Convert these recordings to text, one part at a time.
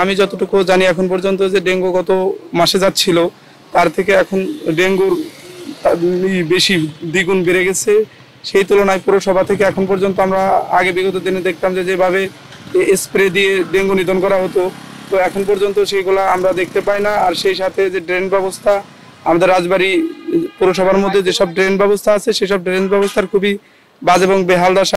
আমি যতটুকু জানি এখন পর্যন্ত যে ডেঙ্গু গত মাসে যাচ্ছিল তার থেকে এখন ডেঙ্গুর বেশি দ্বিগুণ বেড়ে গেছে। সেই তুলনায় পৌরসভা থেকে এখন পর্যন্ত আমরা আগে বিগত দিনে দেখতাম যে যেভাবে স্প্রে দিয়ে ডেঙ্গু নিধন করা হতো, তো এখন পর্যন্ত সেইগুলা আমরা দেখতে পাই না। আর সেই সাথে যে ড্রেন ব্যবস্থা, আমাদের রাজবাড়ী পৌরসভার মধ্যে যেসব ড্রেন ব্যবস্থা আছে সেসব ড্রেন ব্যবস্থার খুবই বাজে এবং বেহাল দশা।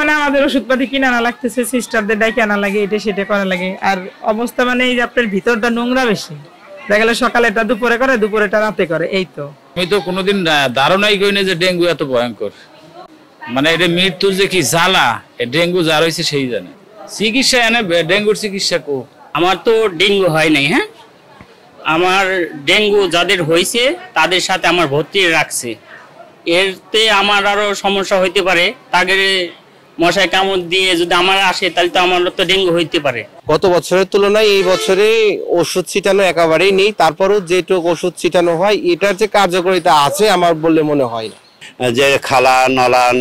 মানে আমাদের ওষুধপাতি কিনে আনা লাগতেছে, সিস্টারদের ডাইকে আনা লাগে, এটা সেটা করা লাগে। আর অবস্থা মানে এই যে আপনার ভিতরটা নোংরা বেশি, দেখা গেল সকালে এটা দুপুরে করে, দুপুরেটা রাতে করে, এই তো। আমি তো কোনোদিন ধারণাই করি না যে ডেঙ্গু এত ভয়ঙ্কর, মানে এটা মৃত্যুর যে কি জ্বালা, ডেঙ্গু যার হয়েছে সেই জানে। চিকিৎসা এনে ডেঙ্গুর চিকিৎসা কো। আমার তো ডেঙ্গু হয় নাই। হ্যাঁ, আমার ডেঙ্গু যাদের হয়েছে তাদের সাথে আমার ভর্তি রাখছে। এতে আমার আরো সমস্যা হইতে পারে, তাকে মশায় কামড় দিয়ে যদি আমার আসে তাহলে তো আমার তো ডেঙ্গু হইতে পারে। গত বছরের তুলনায় এই বছরে ওষুধ ছিটানো একেবারেই নেই, তারপরও যেটুকু ওষুধ ছিটানো হয় এটার যে কার্যকারিতা আছে আমার বলে মনে হয় না। যে খালা নলান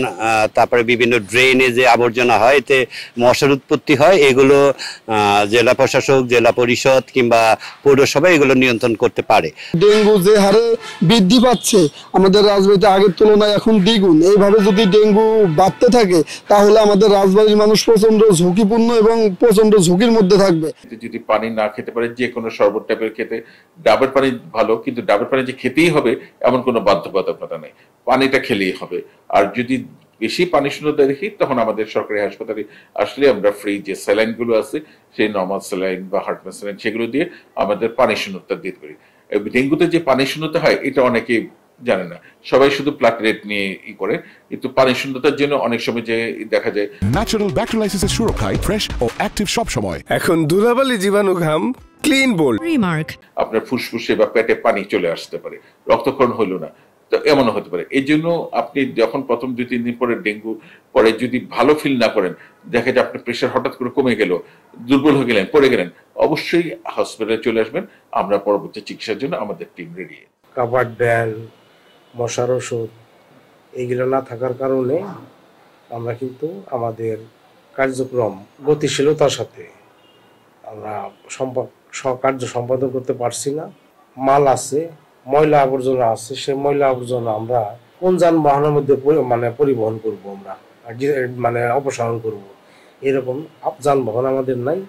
তারপরে বিভিন্ন ড্রেনে যে আবর্জনা হয় এতে মশার উৎপত্তি হয়, এগুলো জেলা প্রশাসক, জেলা পরিষদ কিংবা পৌরসভা এগুলো নিয়ন্ত্রণ করতে পারে। ডেঙ্গু যে হারে বৃদ্ধি পাচ্ছে আমাদের রাজবাড়িতে আগের তুলনায় এখন দ্বিগুণ, এইভাবে যদি ডেঙ্গু বাড়তে থাকে তাহলে আমাদের রাজবাড়ির মানুষ প্রচন্ড ঝুঁকিপূর্ণ এবং প্রচন্ড ঝুঁকির মধ্যে থাকবে। যদি পানি না খেতে পারে, যে কোনো শরবত টাইপের খেতে, ডাবের পানি ভালো, কিন্তু ডাবের পানি যে খেতেই হবে এমন কোনো বাধ্যবাধকতা নেই, পানিটা খেলেই হবে। আর যদি বেশি পানি শূন্যতা দেখি তখন আমাদের সরকারি হাসপাতালে আসলে আমরা ফ্রি যে স্যালাইন গুলো আছে, সেই নর্মাল স্যালাইন বা হার্টম্যান স্যালাইন সেগুলো দিয়ে আমাদের পানি শূন্যতা দিতে পারি। ডেঙ্গুতে যে পানি শূন্যতা হয় এটা অনেকে জানে না, সবাই শুধু প্লাকেট নিয়ে করে, কিন্তু পানি শূন্যতার জন্য অনেক সময় যে দেখা যায় ন্যাচারাল ব্যাকটেরিয়ালাইসিসের সুরক্ষায় ফ্রেশ ও অ্যাক্টিভ সব সময়। এখন ধুলাবালি জীবাণু ঘাম ক্লিন বোল্ড রিমার্ক। আপনার ফুসফুসে বা পেটে পানি চলে আসতে পারে, রক্তক্ষরণ হলো না, তো এমনও হতে পারে। এই জন্য আপনি যখন প্রথম 2-3 দিন পরে ডেঙ্গু পরে যদি ভালো ফিল না করেন, দেখা যায় আপনার প্রেশার হঠাৎ করে কমে গেল, দুর্বল হয়ে গেলেন, পড়ে গেলেন, অবশ্যই হসপিটালে চলে আসবেন। আমরা পরবর্তী চিকিৎসার জন্য আমাদের টিম রেডি। কাভার ড্যান, মশার ওষুধ এইগুলো না থাকার কারণে আমরা কিন্তু আমাদের কার্যক্রম গতিশীলতার সাথে আমরা কার্য সম্পাদন করতে পারছি না। মাল আছে, ময়লা আবর্জনা আছে, সেই ময়লা আবর্জনা আমরা কোন যানবাহনের মধ্যে পরিবহন করব, আমরা মানে অপসারণ করব, এরকম যানবাহন আমাদের নাই।